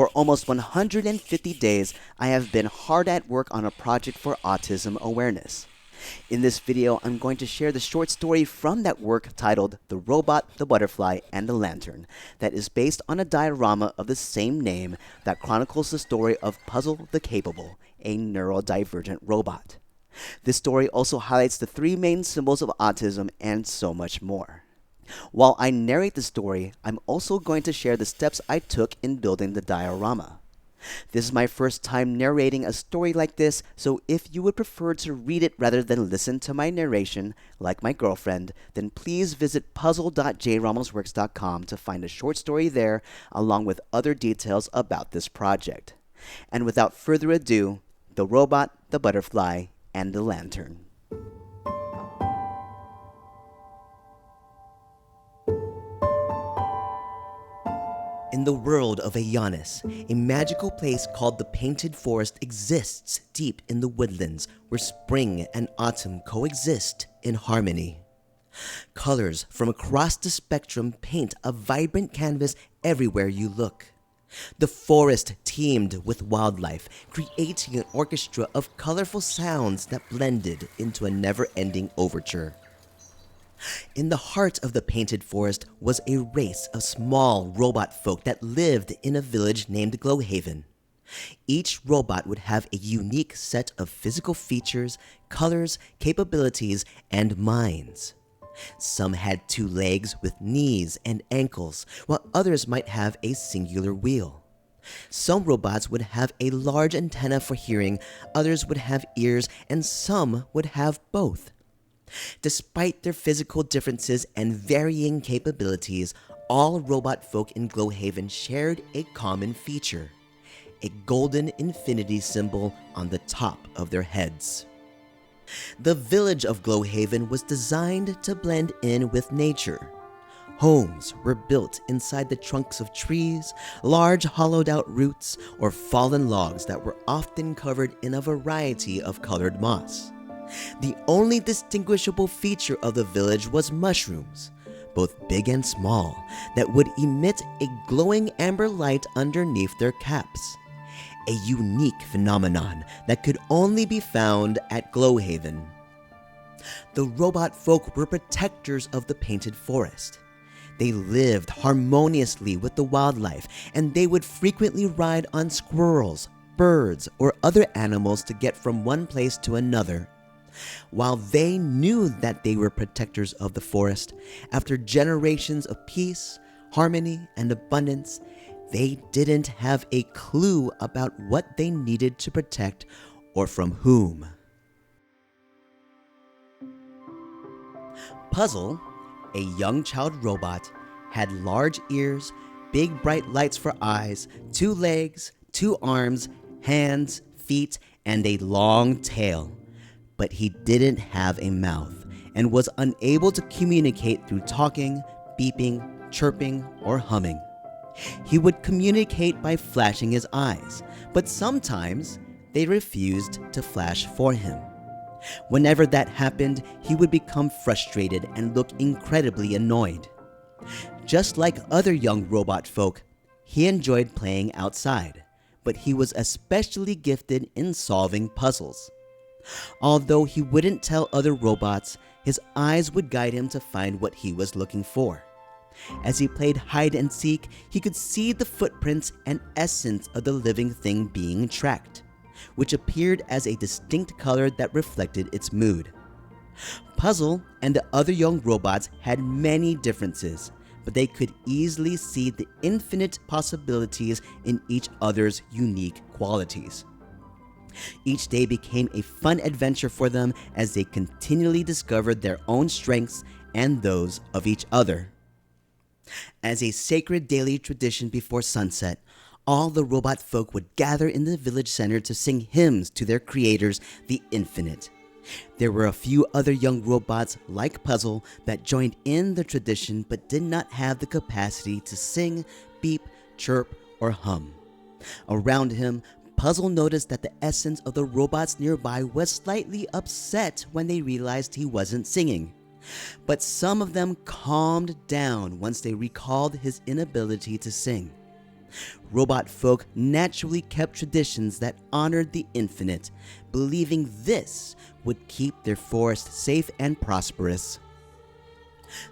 For almost 150 days, I have been hard at work on a project for autism awareness. In this video, I'm going to share the short story from that work titled The Robot, the Butterfly, and the Lantern that is based on a diorama of the same name that chronicles the story of Puzz-L the Capable, a neurodivergent robot. This story also highlights the three main symbols of autism and so much more. While I narrate the story, I'm also going to share the steps I took in building the diorama. This is my first time narrating a story like this, so if you would prefer to read it rather than listen to my narration, like my girlfriend, then please visit puzzle.jramosworks.com to find a short story there, along with other details about this project. And without further ado, The Robot, the Butterfly, and the Lantern. In the world of Aeonis, a magical place called the Painted Forest exists deep in the woodlands where spring and autumn coexist in harmony. Colors from across the spectrum paint a vibrant canvas everywhere you look. The forest teemed with wildlife, creating an orchestra of colorful sounds that blended into a never-ending overture. In the heart of the Painted Forest was a race of small robot folk that lived in a village named Glowhaven. Each robot would have a unique set of physical features, colors, capabilities, and minds. Some had 2 legs with knees and ankles, while others might have a singular wheel. Some robots would have a large antenna for hearing, others would have ears, and some would have both. Despite their physical differences and varying capabilities, all robot folk in Glowhaven shared a common feature: a golden infinity symbol on the top of their heads. The village of Glowhaven was designed to blend in with nature. Homes were built inside the trunks of trees, large hollowed-out roots, or fallen logs that were often covered in a variety of colored moss. The only distinguishable feature of the village was mushrooms, both big and small, that would emit a glowing amber light underneath their caps. A unique phenomenon that could only be found at Glowhaven. The robot folk were protectors of the Painted Forest. They lived harmoniously with the wildlife, and they would frequently ride on squirrels, birds, or other animals to get from one place to another. While they knew that they were protectors of the forest, after generations of peace, harmony, and abundance, they didn't have a clue about what they needed to protect or from whom. Puzz-L, a young child robot, had large ears, big bright lights for eyes, 2 legs, 2 arms, hands, feet, and a long tail. But he didn't have a mouth and was unable to communicate through talking, beeping, chirping, or humming. He would communicate by flashing his eyes, but sometimes they refused to flash for him. Whenever that happened, he would become frustrated and look incredibly annoyed. Just like other young robot folk, he enjoyed playing outside, but he was especially gifted in solving puzzles. Although he wouldn't tell other robots, his eyes would guide him to find what he was looking for. As he played hide and seek, he could see the footprints and essence of the living thing being tracked, which appeared as a distinct color that reflected its mood. Puzz-L and the other young robots had many differences, but they could easily see the infinite possibilities in each other's unique qualities. Each day became a fun adventure for them as they continually discovered their own strengths and those of each other. As a sacred daily tradition before sunset, all the robot folk would gather in the village center to sing hymns to their creators, the Infinite. There were a few other young robots like Puzz-L that joined in the tradition but did not have the capacity to sing, beep, chirp, or hum. Around him, Puzz-L noticed that the essence of the robots nearby was slightly upset when they realized he wasn't singing. But some of them calmed down once they recalled his inability to sing. Robot folk naturally kept traditions that honored the infinite, believing this would keep their forest safe and prosperous.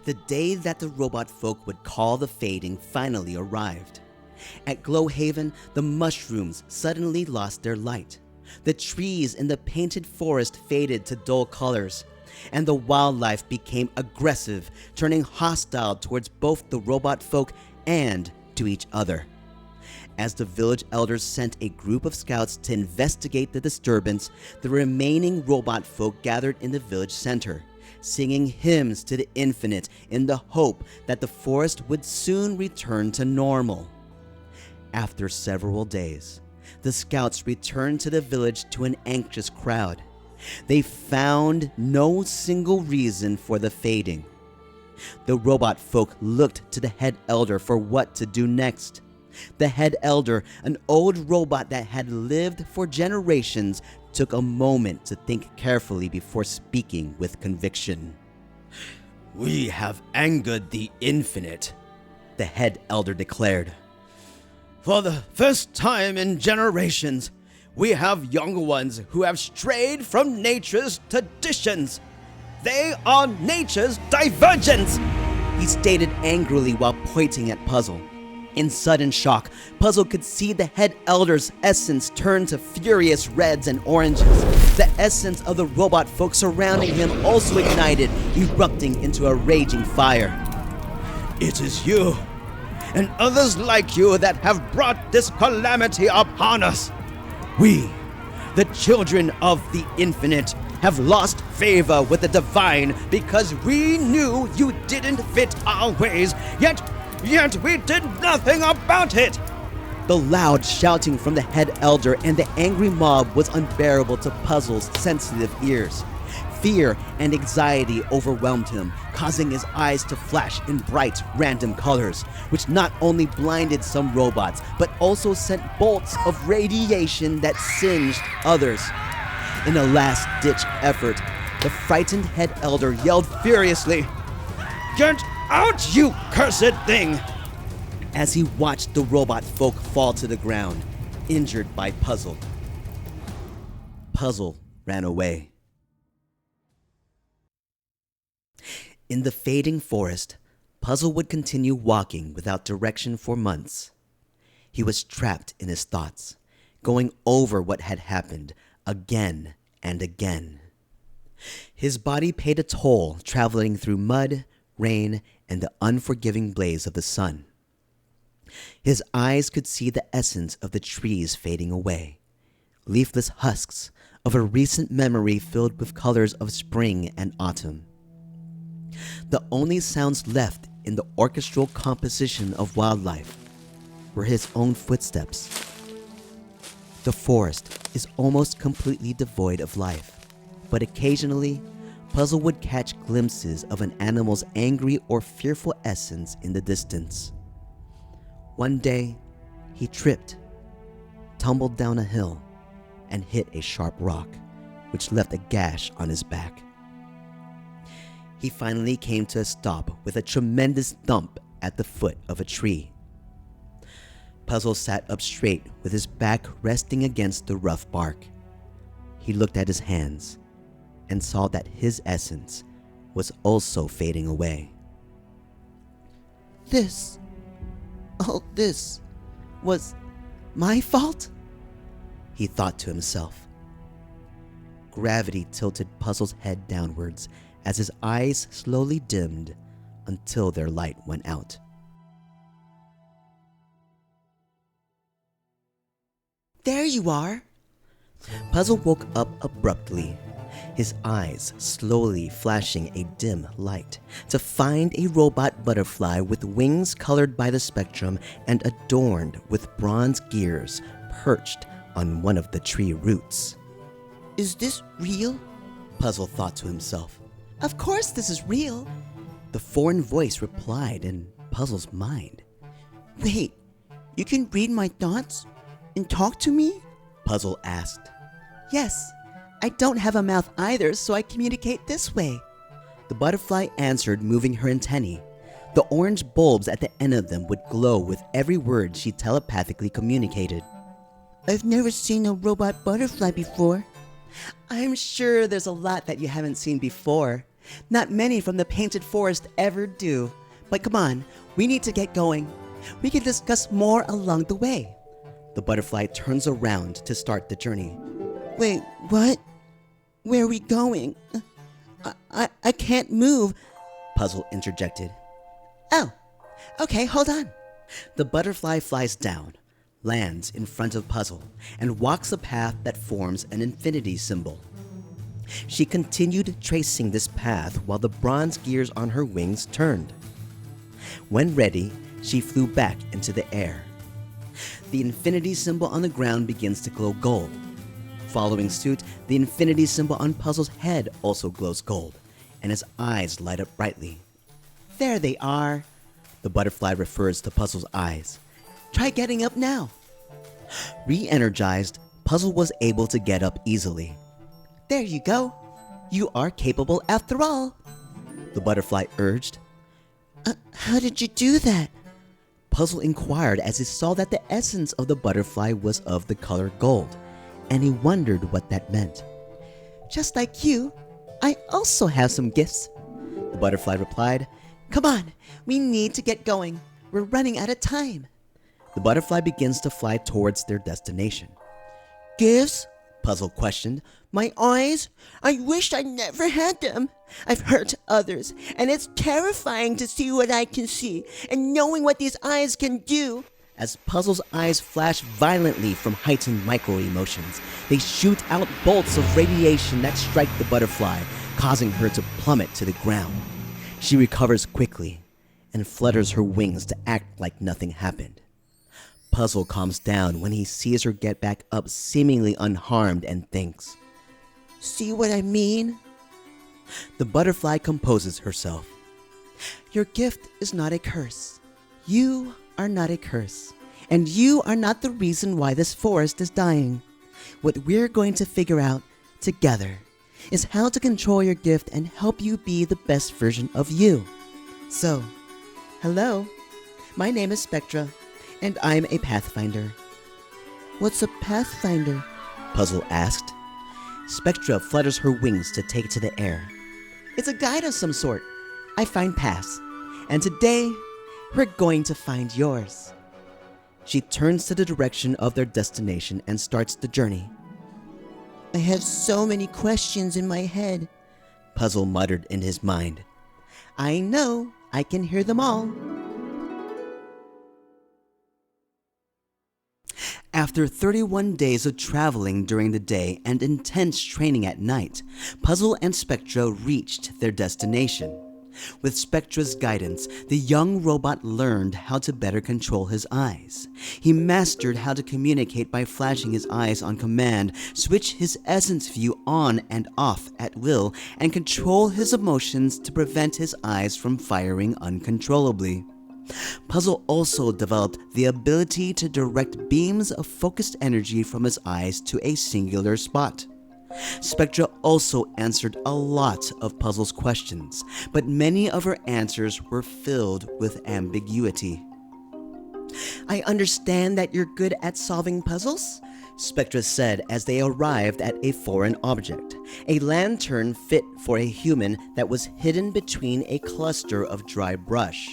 The day that the robot folk would call the fading finally arrived. At Glowhaven, the mushrooms suddenly lost their light. The trees in the painted forest faded to dull colors, and the wildlife became aggressive, turning hostile towards both the robot folk and to each other. As the village elders sent a group of scouts to investigate the disturbance, the remaining robot folk gathered in the village center, singing hymns to the infinite in the hope that the forest would soon return to normal. After several days, the scouts returned to the village to an anxious crowd. They found no single reason for the fading. The robot folk looked to the head elder for what to do next. The head elder, an old robot that had lived for generations, took a moment to think carefully before speaking with conviction. "We have angered the infinite," the head elder declared. "For the first time in generations, we have young ones who have strayed from nature's traditions. They are nature's divergents," he stated angrily while pointing at Puzz-L. In sudden shock, Puzz-L could see the head elder's essence turn to furious reds and oranges. The essence of the robot folk surrounding him also ignited, erupting into a raging fire. "It is you and others like you that have brought this calamity upon us. We, the children of the infinite, have lost favor with the divine because we knew you didn't fit our ways, yet we did nothing about it." The loud shouting from the head elder and the angry mob was unbearable to Puzz-L's sensitive ears. Fear and anxiety overwhelmed him, causing his eyes to flash in bright, random colors, which not only blinded some robots, but also sent bolts of radiation that singed others. In a last-ditch effort, the frightened head elder yelled furiously, "Get out, you cursed thing!" as he watched the robot folk fall to the ground, injured by Puzz-L. Puzz-L ran away. In the fading forest, Puzz-L would continue walking without direction for months. He was trapped in his thoughts, going over what had happened again and again. His body paid a toll traveling through mud, rain, and the unforgiving blaze of the sun. His eyes could see the essence of the trees fading away, leafless husks of a recent memory filled with colors of spring and autumn. The only sounds left in the orchestral composition of wildlife were his own footsteps. The forest is almost completely devoid of life, but occasionally, Puzz-L would catch glimpses of an animal's angry or fearful essence in the distance. One day, he tripped, tumbled down a hill, and hit a sharp rock, which left a gash on his back. He finally came to a stop with a tremendous thump at the foot of a tree. Puzz-L sat up straight with his back resting against the rough bark. He looked at his hands and saw that his essence was also fading away. This was my fault? He thought to himself. Gravity tilted Puzz-L's head downwards as his eyes slowly dimmed until their light went out. There you are! Puzz-L woke up abruptly, his eyes slowly flashing a dim light, to find a robot butterfly with wings colored by the spectrum and adorned with bronze gears perched on one of the tree roots. Is this real? Puzz-L thought to himself. Of course this is real, the foreign voice replied in Puzz-L's mind. Wait, you can read my thoughts and talk to me? Puzz-L asked. Yes, I don't have a mouth either, so I communicate this way. The butterfly answered, moving her antennae. The orange bulbs at the end of them would glow with every word she telepathically communicated. "I've never seen a robot butterfly before." "I'm sure there's a lot that you haven't seen before. Not many from the painted forest ever do. But come on, we need to get going. We can discuss more along the way." The butterfly turns around to start the journey. "Wait, what? Where are we going? I can't move," Puzz-L interjected. "Oh, okay, hold on." The butterfly flies down, lands in front of Puzz-L, and walks a path that forms an infinity symbol. She continued tracing this path while the bronze gears on her wings turned. When ready, she flew back into the air. The infinity symbol on the ground begins to glow gold. Following suit, the infinity symbol on Puzz-L's head also glows gold, and his eyes light up brightly. "There they are." The butterfly refers to Puzz-L's eyes. "Try getting up now." Re-energized, Puzz-L was able to get up easily. "There you go. You are capable after all," the butterfly urged. How did you do that?" Puzz-L inquired as he saw that the essence of the butterfly was of the color gold, and he wondered what that meant. "Just like you, I also have some gifts," the butterfly replied. "Come on, we need to get going. We're running out of time." The butterfly begins to fly towards their destination. "Gifts?" Puzz-L questioned. "My eyes? I wish I never had them. I've hurt others, and it's terrifying to see what I can see and knowing what these eyes can do." As Puzz-L's eyes flash violently from heightened micro-emotions, they shoot out bolts of radiation that strike the butterfly, causing her to plummet to the ground. She recovers quickly and flutters her wings to act like nothing happened. Puzz-L calms down when he sees her get back up seemingly unharmed and thinks, "See what I mean?" The butterfly composes herself. "Your gift is not a curse. You are not a curse, and you are not the reason why this forest is dying. What we're going to figure out together is how to control your gift and help you be the best version of you. So, hello, my name is Spectra, and I'm a Pathfinder." "What's a Pathfinder?" Puzz-L asked. Spectra flutters her wings to take to the air. "It's a guide of some sort. I find paths, and today we're going to find yours." She turns to the direction of their destination and starts the journey. "I have so many questions in my head," Puzz-L muttered in his mind. "I know, I can hear them all." After 31 days of traveling during the day and intense training at night, Puzz-L and Spectra reached their destination. With Spectra's guidance, the young robot learned how to better control his eyes. He mastered how to communicate by flashing his eyes on command, switch his essence view on and off at will, and control his emotions to prevent his eyes from firing uncontrollably. Puzz-L also developed the ability to direct beams of focused energy from his eyes to a singular spot. Spectra also answered a lot of Puzz-L's questions, but many of her answers were filled with ambiguity. "I understand that you're good at solving puzzles," Spectra said as they arrived at a foreign object, a lantern fit for a human that was hidden between a cluster of dry brush.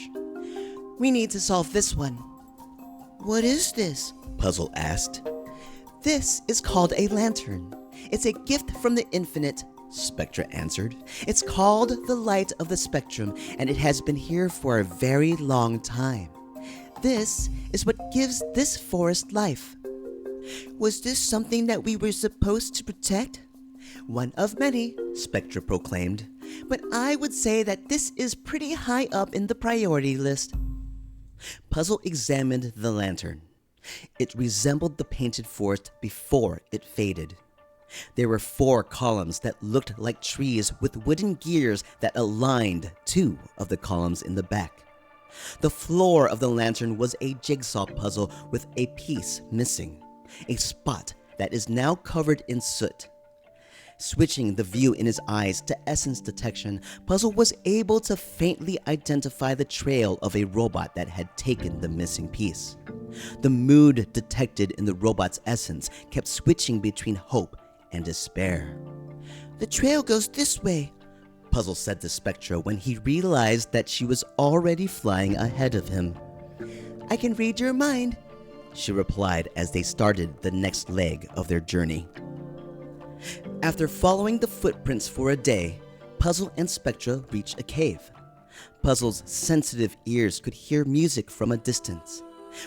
"We need to solve this one." "What is this?" Puzz-L asked. "This is called a lantern. It's a gift from the infinite," Spectra answered. "It's called the light of the spectrum, and it has been here for a very long time. This is what gives this forest life." "Was this something that we were supposed to protect?" "One of many," Spectra proclaimed. "But I would say that this is pretty high up in the priority list." Puzz-L examined the lantern. It resembled the painted forest before it faded. There were 4 columns that looked like trees with wooden gears that aligned 2 of the columns in the back. The floor of the lantern was a jigsaw puzzle with a piece missing, a spot that is now covered in soot. Switching the view in his eyes to essence detection, Puzzle was able to faintly identify the trail of a robot that had taken the missing piece. The mood detected in the robot's essence kept switching between hope and despair. "The trail goes this way," Puzzle said to Spectra when he realized that she was already flying ahead of him. "I can read your mind," she replied as they started the next leg of their journey. After following the footprints for a day, Puzzle and Spectra reached a cave. Puzzle's sensitive ears could hear music from a distance.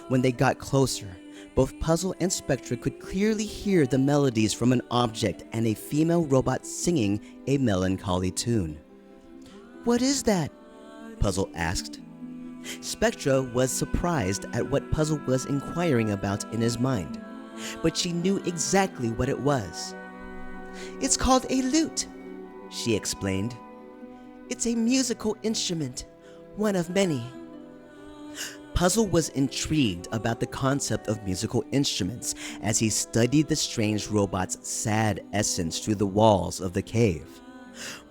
When they got closer, both Puzzle and Spectra could clearly hear the melodies from an object and a female robot singing a melancholy tune. "What is that?" Puzzle asked. Spectra was surprised at what Puzzle was inquiring about in his mind, but she knew exactly what it was. "It's called a lute," she explained. "It's a musical instrument, one of many." Puzzle was intrigued about the concept of musical instruments as he studied the strange robot's sad essence through the walls of the cave.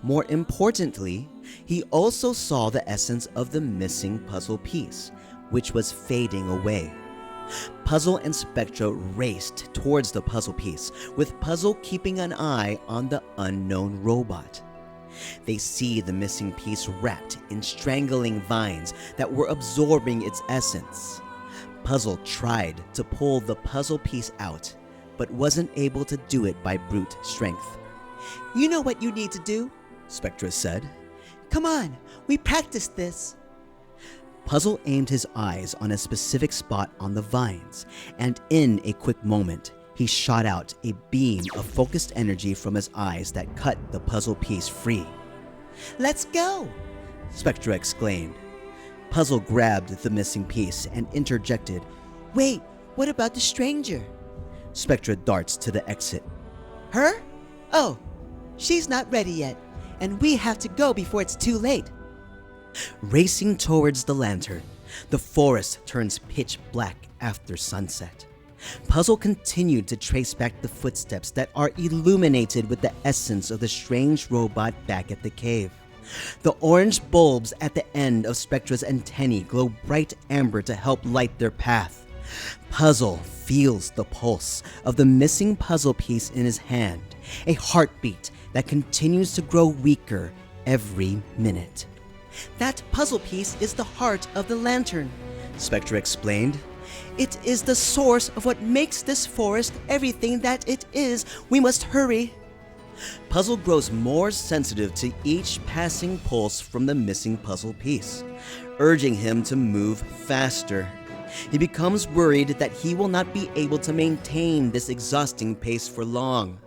More importantly, he also saw the essence of the missing puzzle piece, which was fading away. Puzzle and Spectra raced towards the puzzle piece, with Puzzle keeping an eye on the unknown robot. They see the missing piece wrapped in strangling vines that were absorbing its essence. Puzzle tried to pull the puzzle piece out, but wasn't able to do it by brute strength. "You know what you need to do," Spectra said. "Come on, we practiced this." Puzzle aimed his eyes on a specific spot on the vines, and in a quick moment, he shot out a beam of focused energy from his eyes that cut the puzzle piece free. "Let's go!" Spectra exclaimed. Puzzle grabbed the missing piece and interjected, "Wait, what about the stranger?" Spectra darts to the exit. "Her? Oh, she's not ready yet, and we have to go before it's too late." Racing towards the lantern, the forest turns pitch black after sunset. Puzzle continued to trace back the footsteps that are illuminated with the essence of the strange robot back at the cave. The orange bulbs at the end of Spectra's antennae glow bright amber to help light their path. Puzzle feels the pulse of the missing puzzle piece in his hand, a heartbeat that continues to grow weaker every minute. "That puzzle piece is the heart of the lantern," Spectra explained. "It is the source of what makes this forest everything that it is. We must hurry." Puzzle grows more sensitive to each passing pulse from the missing puzzle piece, urging him to move faster. He becomes worried that he will not be able to maintain this exhausting pace for long.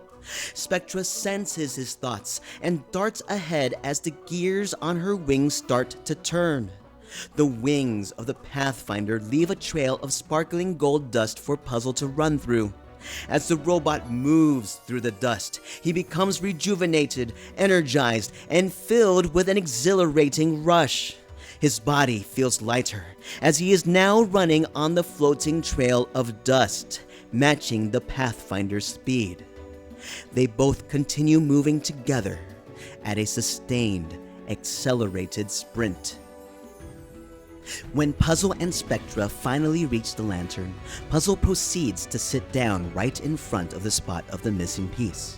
Spectra senses his thoughts and darts ahead as the gears on her wings start to turn. The wings of the Pathfinder leave a trail of sparkling gold dust for Puzzle to run through. As the robot moves through the dust, he becomes rejuvenated, energized, and filled with an exhilarating rush. His body feels lighter as he is now running on the floating trail of dust, matching the Pathfinder's speed. They both continue moving together at a sustained, accelerated sprint. When Puzzle and Spectra finally reach the lantern, Puzzle proceeds to sit down right in front of the spot of the missing piece.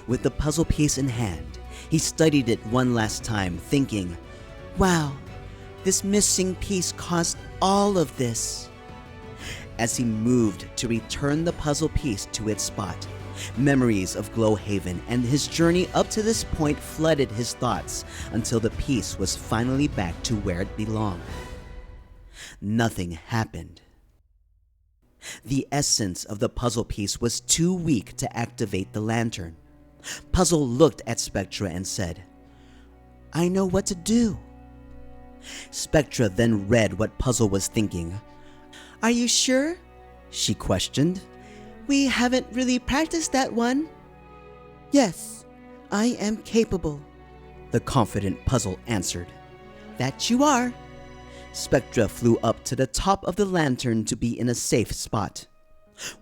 With the puzzle piece in hand, he studied it one last time, thinking, "Wow, this missing piece caused all of this." As he moved to return the puzzle piece to its spot, memories of Glowhaven and his journey up to this point flooded his thoughts until the piece was finally back to where it belonged. Nothing happened. The essence of the puzzle piece was too weak to activate the lantern. Puzzle looked at Spectra and said, "I know what to do." Spectra then read what Puzzle was thinking. "Are you sure?" she questioned. "We haven't really practiced that one." "Yes, I am capable," the confident Puzzle answered. "That you are." Spectra flew up to the top of the lantern to be in a safe spot.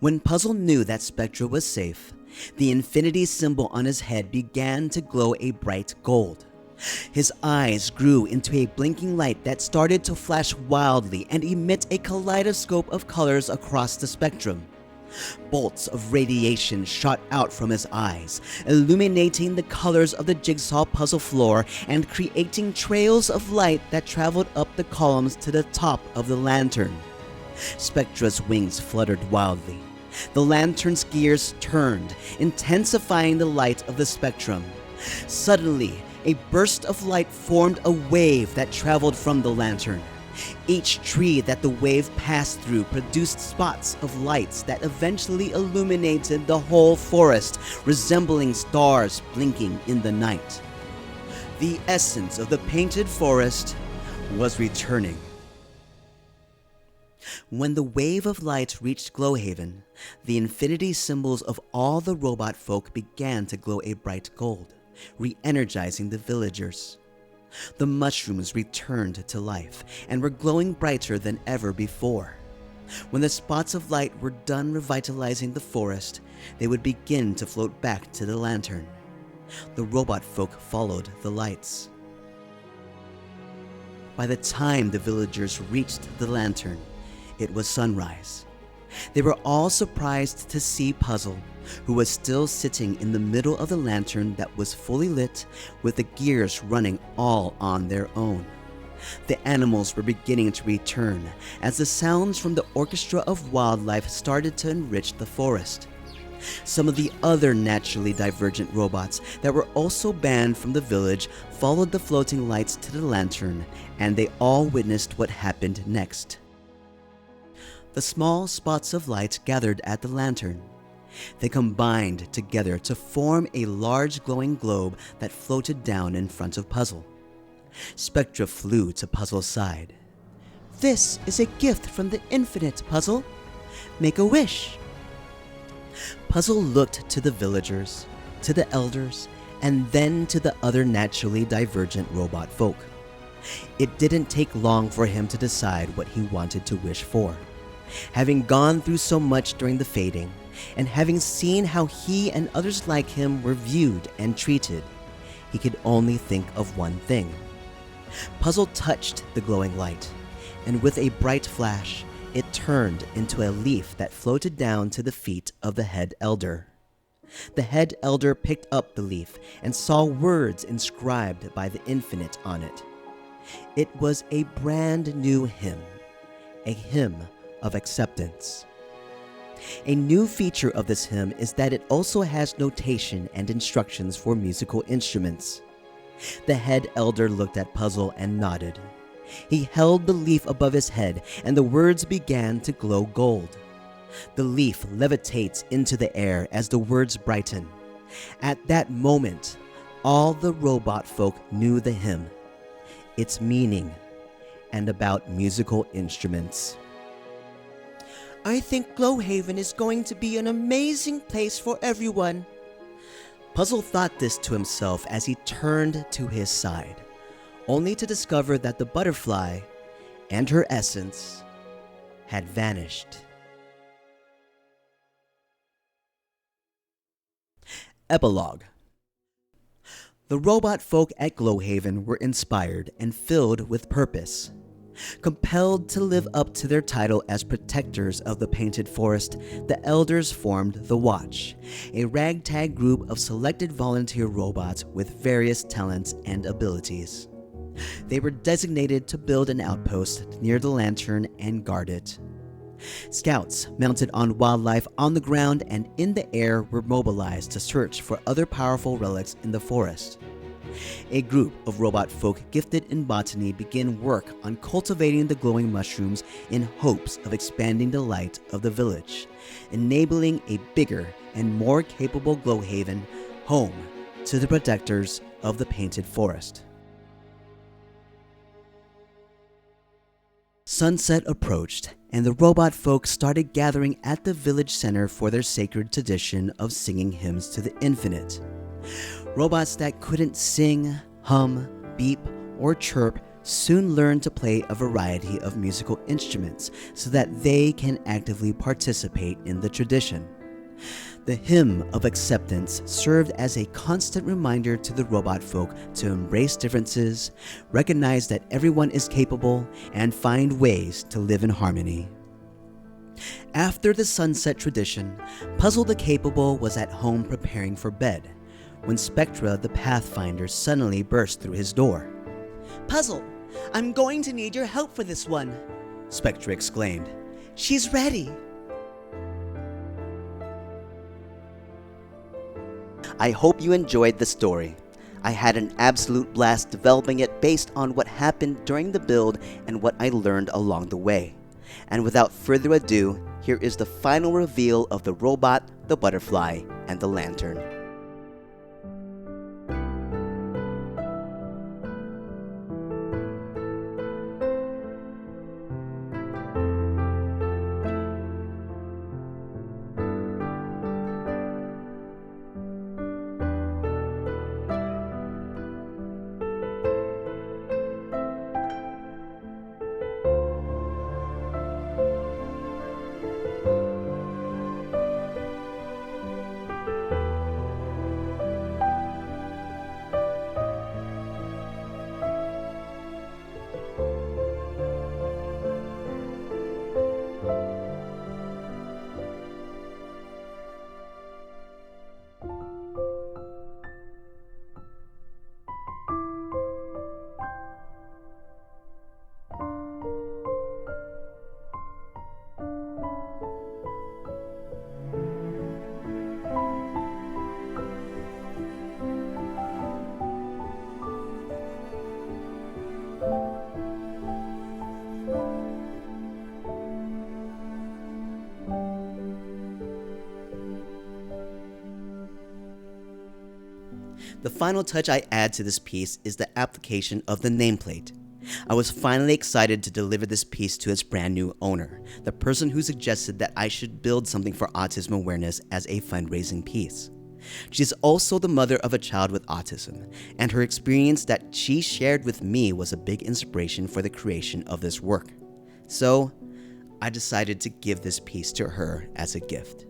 When Puzzle knew that Spectra was safe, The infinity symbol on his head began to glow a bright gold. His eyes grew into a blinking light that started to flash wildly and emit a kaleidoscope of colors across the spectrum. Bolts of radiation shot out from his eyes, illuminating the colors of the jigsaw puzzle floor and creating trails of light that traveled up the columns to the top of the lantern. Spectra's wings fluttered wildly. The lantern's gears turned, intensifying the light of the spectrum. Suddenly, a burst of light formed a wave that traveled from the lantern. Each tree that the wave passed through produced spots of lights that eventually illuminated the whole forest, resembling stars blinking in the night. The essence of the painted forest was returning. When the wave of light reached Glowhaven, the infinity symbols of all the robot folk began to glow a bright gold, re-energizing the villagers. The mushrooms returned to life and were glowing brighter than ever before. When the spots of light were done revitalizing the forest, they would begin to float back to the lantern. The robot folk followed the lights. By the time the villagers reached the lantern, it was sunrise. They were all surprised to see Puzz-L, who was still sitting in the middle of the lantern that was fully lit, with the gears running all on their own. The animals were beginning to return as the sounds from the orchestra of wildlife started to enrich the forest. Some of the other naturally divergent robots that were also banned from the village followed the floating lights to the lantern, and they all witnessed what happened next. The small spots of light gathered at the lantern. They combined together to form a large glowing globe that floated down in front of Puzz-L. Spectra flew to Puzz-L's side. "This is a gift from the infinite, Puzz-L. Make a wish." Puzz-L looked to the villagers, to the elders, and then to the other naturally divergent robot folk. It didn't take long for him to decide what he wanted to wish for. Having gone through so much during the fading, and having seen how he and others like him were viewed and treated, he could only think of one thing. Puzz-L touched the glowing light, and with a bright flash, it turned into a leaf that floated down to the feet of the head elder. The head elder picked up the leaf and saw words inscribed by the infinite on it. It was a brand new hymn, a hymn of acceptance. A new feature of this hymn is that it also has notation and instructions for musical instruments. The head elder looked at Puzz-L and nodded. He held the leaf above his head, and the words began to glow gold. The leaf levitates into the air as the words brighten. At that moment, all the robot folk knew the hymn, its meaning, and about musical instruments. "I think Glowhaven is going to be an amazing place for everyone." Puzz-L thought this to himself as he turned to his side, only to discover that the butterfly and her essence had vanished. Epilogue. The robot folk at Glowhaven were inspired and filled with purpose. Compelled to live up to their title as protectors of the painted forest, the elders formed the Watch, a ragtag group of selected volunteer robots with various talents and abilities. They were designated to build an outpost near the lantern and guard it. Scouts mounted on wildlife on the ground and in the air were mobilized to search for other powerful relics in the forest. A group of robot folk gifted in botany began work on cultivating the glowing mushrooms in hopes of expanding the light of the village, enabling a bigger and more capable Glowhaven, home to the protectors of the painted forest. Sunset approached, and the robot folk started gathering at the village center for their sacred tradition of singing hymns to the infinite. Robots that couldn't sing, hum, beep, or chirp soon learned to play a variety of musical instruments so that they can actively participate in the tradition. The hymn of acceptance served as a constant reminder to the robot folk to embrace differences, recognize that everyone is capable, and find ways to live in harmony. After the sunset tradition, Puzz-L the Capable was at home preparing for bed, when Spectra the Pathfinder suddenly burst through his door. "Puzz-L, I'm going to need your help for this one," Spectra exclaimed. "She's ready." I hope you enjoyed the story. I had an absolute blast developing it based on what happened during the build and what I learned along the way. And without further ado, here is the final reveal of the robot, the butterfly, and the lantern. The final touch I add to this piece is the application of the nameplate. I was finally excited to deliver this piece to its brand new owner, the person who suggested that I should build something for autism awareness as a fundraising piece. She is also the mother of a child with autism, and her experience that she shared with me was a big inspiration for the creation of this work. So, I decided to give this piece to her as a gift.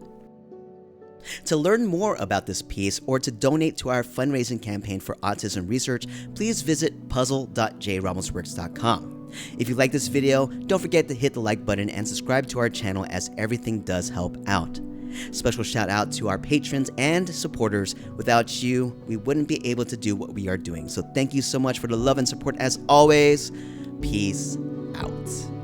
To learn more about this piece or to donate to our fundraising campaign for autism research, please visit puzzle.jramosworks.com. If you like this video, don't forget to hit the like button and subscribe to our channel, as everything does help out. Special shout out to our patrons and supporters. Without you, we wouldn't be able to do what we are doing. So thank you so much for the love and support as always. Peace out.